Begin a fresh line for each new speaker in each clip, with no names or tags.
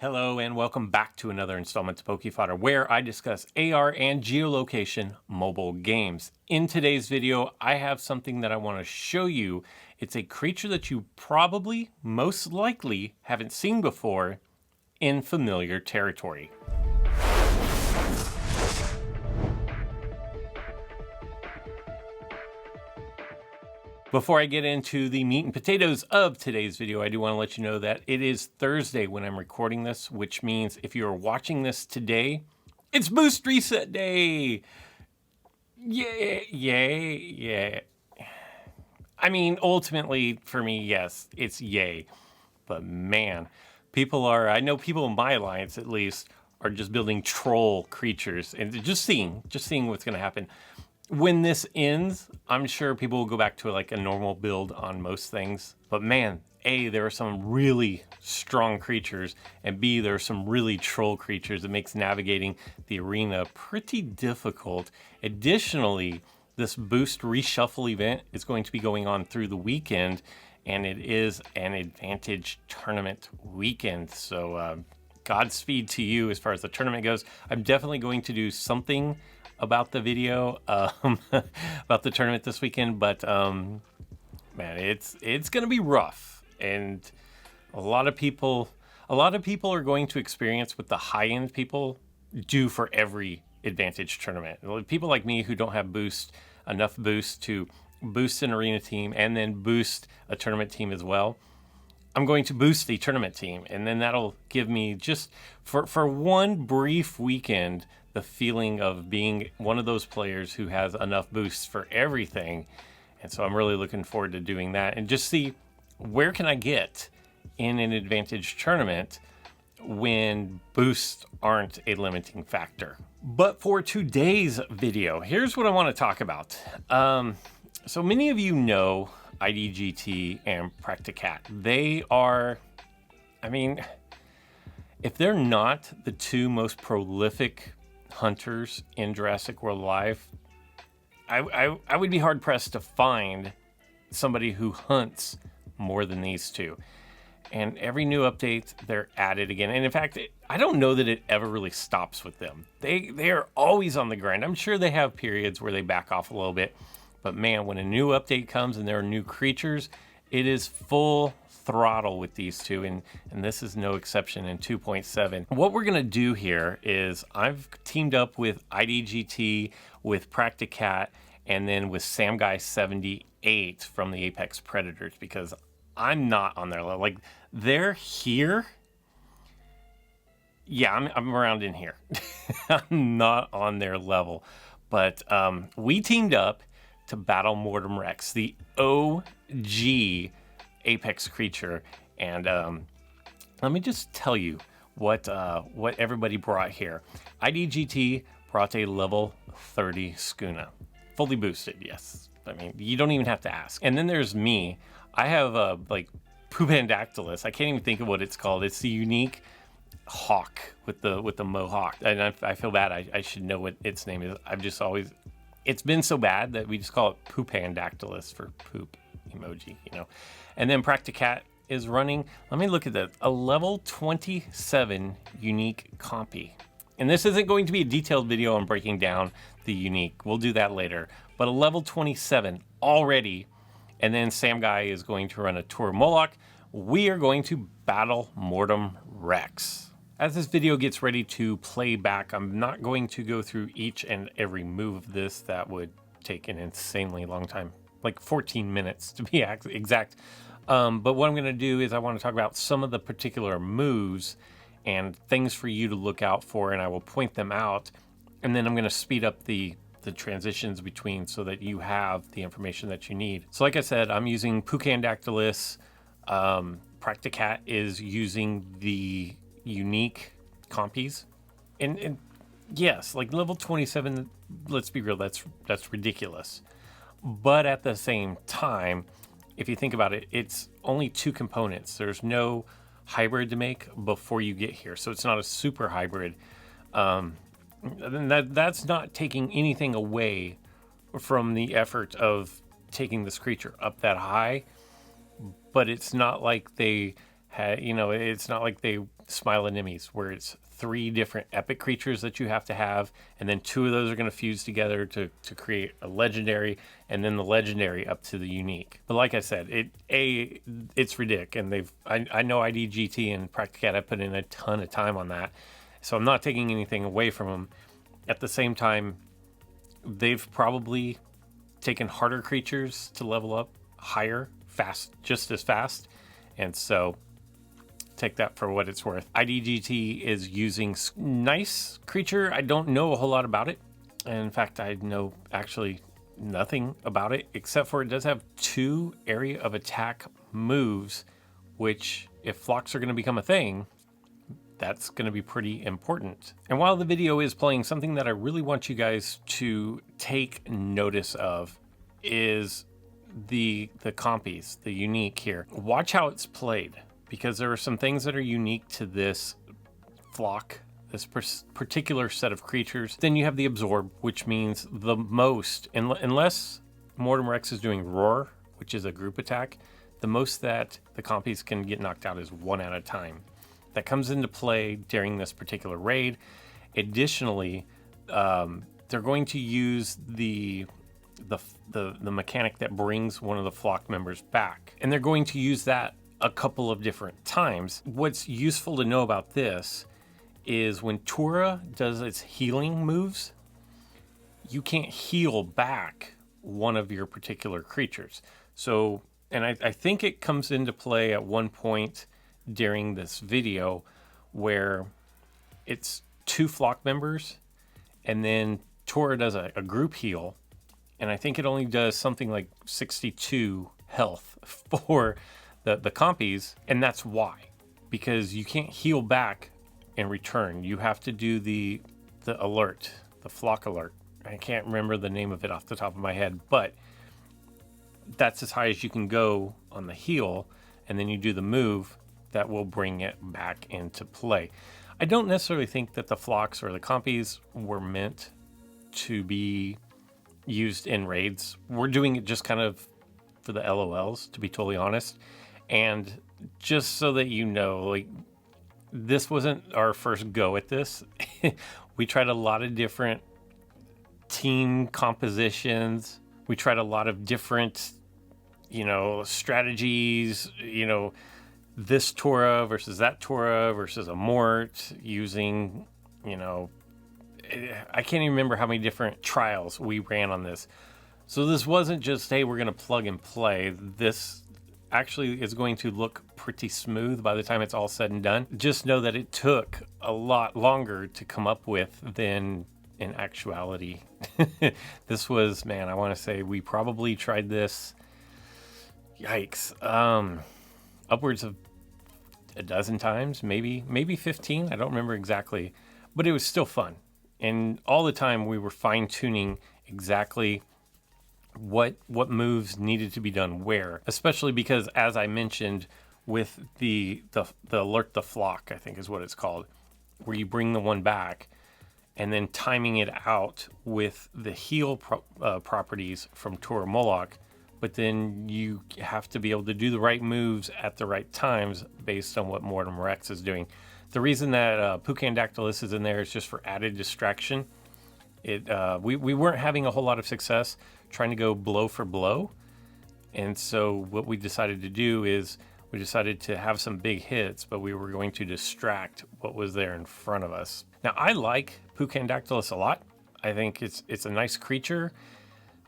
Hello and welcome back to another installment of Pokefodder, where I discuss AR and geolocation mobile games. In today's video, I have something that I want to show you. It's a creature that you probably, most likely, haven't seen before in familiar territory. Before I get into the meat and potatoes of today's video, I do want to let you know that it is Thursday when I'm recording this, which means if you're watching this today, it's Boost Reset Day! Yay. I mean, ultimately, for me, yes, it's yay. But man, I know people in my alliance at least, are just building troll creatures and just seeing what's going to happen. When this ends, I'm sure people will go back to like a normal build on most things. But man, A, there are some really strong creatures, and B, there are some really troll creatures that makes navigating the arena pretty difficult. Additionally, this Boost Reshuffle event is going to be going on through the weekend, and it is an Advantage tournament weekend. So Godspeed to you as far as the tournament goes. I'm definitely going to do something about the video about the tournament this weekend, but man, it's gonna be rough, and a lot of people are going to experience what the high-end people do for every Advantage tournament. People like me who don't have enough boost to boost an arena team and then boost a tournament team as well. I'm going to boost the tournament team, and then that'll give me just for one brief weekend the feeling of being one of those players who has enough boosts for everything. And so I'm really looking forward to doing that and just see where can I get in an Advantage tournament when boosts aren't a limiting factor. But for today's video, here's what I want to talk about. So many of you know IDGT and Practicat. They are, if they're not the two most prolific hunters in Jurassic World Alive, I would be hard pressed to find somebody who hunts more than these two. And every new update, they're at it again. And in fact, I don't know that it ever really stops with them. They are always on the grind. I'm sure they have periods where they back off a little bit. But man, when a new update comes and there are new creatures, it is full throttle with these two, and this is no exception in 2.7. What we're gonna do here is I've teamed up with IDGT, with Practicat, and then with SamGuy78 from the Apex Predators, because I'm not on their level. Like, they're here. Yeah, I'm around in here. I'm not on their level. But we teamed up to battle MORTEM REX, the OG Apex creature, and let me just tell you what everybody brought here. IDGT brought a level 30 Skuna, fully boosted. Yes, I mean, you don't even have to ask. And then there's me. I have like Pupandactylus. I can't even think of what it's called. It's the unique hawk with the mohawk, and I feel bad. I should know what its name is. I've just always, it's been so bad that we just call it Pupandactylus for poop emoji, you know. And then Practicat is running, let me look at that, a level 27 unique compy. And this isn't going to be a detailed video on breaking down the unique. We'll do that later. But a level 27 already. And then Sam Guy is going to run a Tour Moloch. We are going to battle MORTEM REX. As this video gets ready to play back, I'm not going to go through each and every move of this. That would take an insanely long time. Like 14 minutes to be exact. But what I'm going to do is I want to talk about some of the particular moves and things for you to look out for, and I will point them out. And then I'm going to speed up the transitions between so that you have the information that you need. So like I said, I'm using Pupandactylus. Practicat is using the unique compies. And yes, like level 27, let's be real, that's ridiculous. But at the same time, if you think about it, it's only two components. There's no hybrid to make before you get here. So it's not a super hybrid. That's not taking anything away from the effort of taking this creature up that high. But it's not like they You know, it's not like they Smile Anemones where it's 3 different epic creatures that you have to have, and then 2 of those are going to fuse together to create a legendary, and then the legendary up to the unique. But like I said, it's ridiculous, and I know IDGT and Practicat have put in a ton of time on that, so I'm not taking anything away from them. At the same time, they've probably taken harder creatures to level up higher, just as fast, and so take that for what it's worth. IDGT is using nice creature. I don't know a whole lot about it. And in fact, I know actually nothing about it, except for it does have 2 area of attack moves, which if flocks are going to become a thing, that's going to be pretty important. And while the video is playing, something that I really want you guys to take notice of is the compies, the unique here. Watch how it's played, because there are some things that are unique to this flock, this particular set of creatures. Then you have the absorb, which means the most, unless Mortem Rex is doing roar, which is a group attack, the most that the compies can get knocked out is 1 at a time. That comes into play during this particular raid. Additionally, they're going to use the mechanic that brings one of the flock members back, and they're going to use that a couple of different times. What's useful to know about this is when Tura does its healing moves, you can't heal back one of your particular creatures. So, and I think it comes into play at one point during this video where it's 2 flock members, and then Tura does a group heal, and I think it only does something like 62 health for the compies, and that's why, because you can't heal back in return. You have to do the alert, the flock alert. I can't remember the name of it off the top of my head, but that's as high as you can go on the heal, and then you do the move that will bring it back into play. I don't necessarily think that the flocks or the compies were meant to be used in raids. We're doing it just kind of for the LOLs, to be totally honest. And just so that you know, like, this wasn't our first go at this. We tried a lot of different team compositions. We tried a lot of different, strategies, this Tura versus that Tura versus a Mort using, I can't even remember how many different trials we ran on this. So this wasn't just, hey, we're going to plug and play. This actually is going to look pretty smooth by the time it's all said and done. Just know that it took a lot longer to come up with than in actuality. This was, man, I want to say we probably tried this, yikes, upwards of a dozen times, maybe 15. I don't remember exactly, but it was still fun. And all the time we were fine tuning exactly what moves needed to be done where, especially because, as I mentioned, with the alert the flock, I think is what it's called, where you bring the one back and then timing it out with the heal properties from Tura Moloch, but then you have to be able to do the right moves at the right times based on what Mortem Rex is doing. The reason that Compsocaulus is in there is just for added distraction. We weren't having a whole lot of success trying to go blow for blow, and so what we decided to do is we decided to have some big hits, but we were going to distract what was there in front of us. Now, I like Compsocaulus a lot. I think it's a nice creature.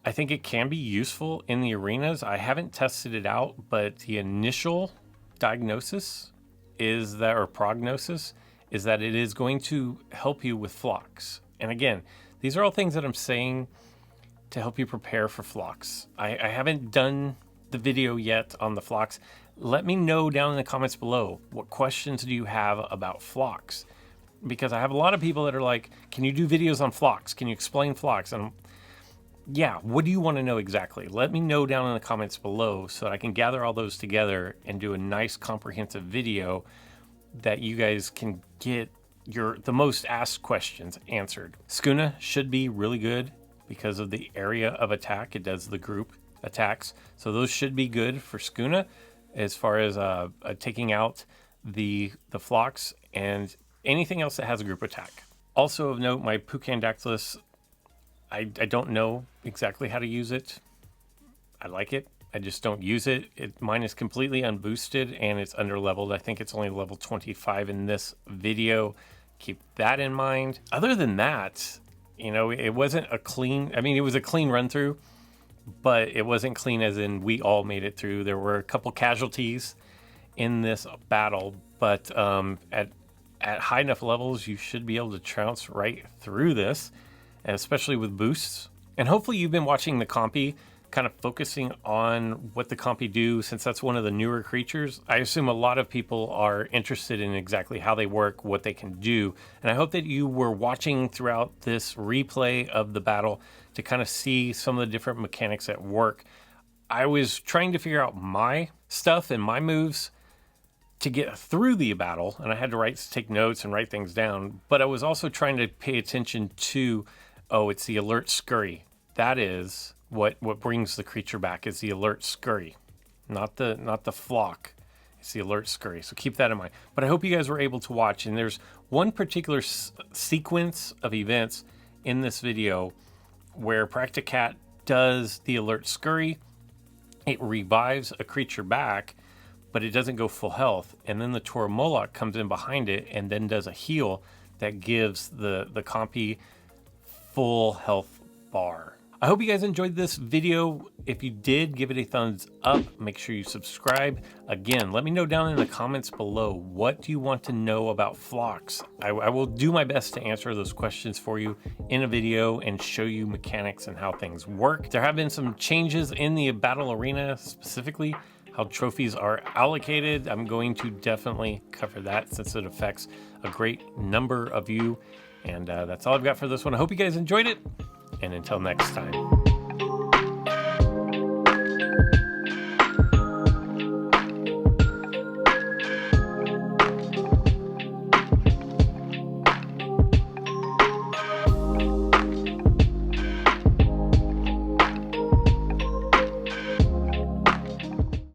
I think it can be useful in the arenas. I haven't tested it out, but the initial diagnosis is that, or prognosis, is that it is going to help you with flocks. And again, these are all things that I'm saying to help you prepare for flocks. I haven't done the video yet on the flocks. Let me know down in the comments below, what questions do you have about flocks? Because I have a lot of people that are like, can you do videos on flocks? Can you explain flocks? And yeah, what do you want to know exactly? Let me know down in the comments below so that I can gather all those together and do a nice comprehensive video that you guys can get the most asked questions answered. Skuna should be really good because of the area of attack. It does the group attacks. So those should be good for Skuna as far as taking out the Phlox, and anything else that has a group attack. Also of note, my Pucandactylus, I don't know exactly how to use it. I like it. I just don't use it. Mine is completely unboosted and it's underleveled. I think it's only level 25 in this video. Keep that in mind. Other than that, you know, it wasn't a clean, I mean, it was a clean run through, but it wasn't clean as in we all made it through. There were a couple casualties in this battle, but at high enough levels, you should be able to trounce right through this, especially with boosts. And hopefully you've been watching the compy, kind of focusing on what the compy do, since that's one of the newer creatures. I assume a lot of people are interested in exactly how they work, what they can do. And I hope that you were watching throughout this replay of the battle to kind of see some of the different mechanics at work. I was trying to figure out my stuff and my moves to get through the battle, and I had to take notes and write things down, but I was also trying to pay attention to, oh, it's the alert scurry. That is what brings the creature back, is the alert scurry, not the flock. It's the alert scurry. So keep that in mind. But I hope you guys were able to watch, and there's one particular sequence of events in this video where Practicat does the alert scurry. It revives a creature back, but it doesn't go full health. And then the Tora Moloch comes in behind it and then does a heal that gives the compy full health bar. I hope you guys enjoyed this video. If you did, give it a thumbs up. Make sure you subscribe. Again, let me know down in the comments below, what do you want to know about Phlox? I will do my best to answer those questions for you in a video and show you mechanics and how things work. There have been some changes in the battle arena, specifically how trophies are allocated. I'm going to definitely cover that since it affects a great number of you. And that's all I've got for this one. I hope you guys enjoyed it. And until next time.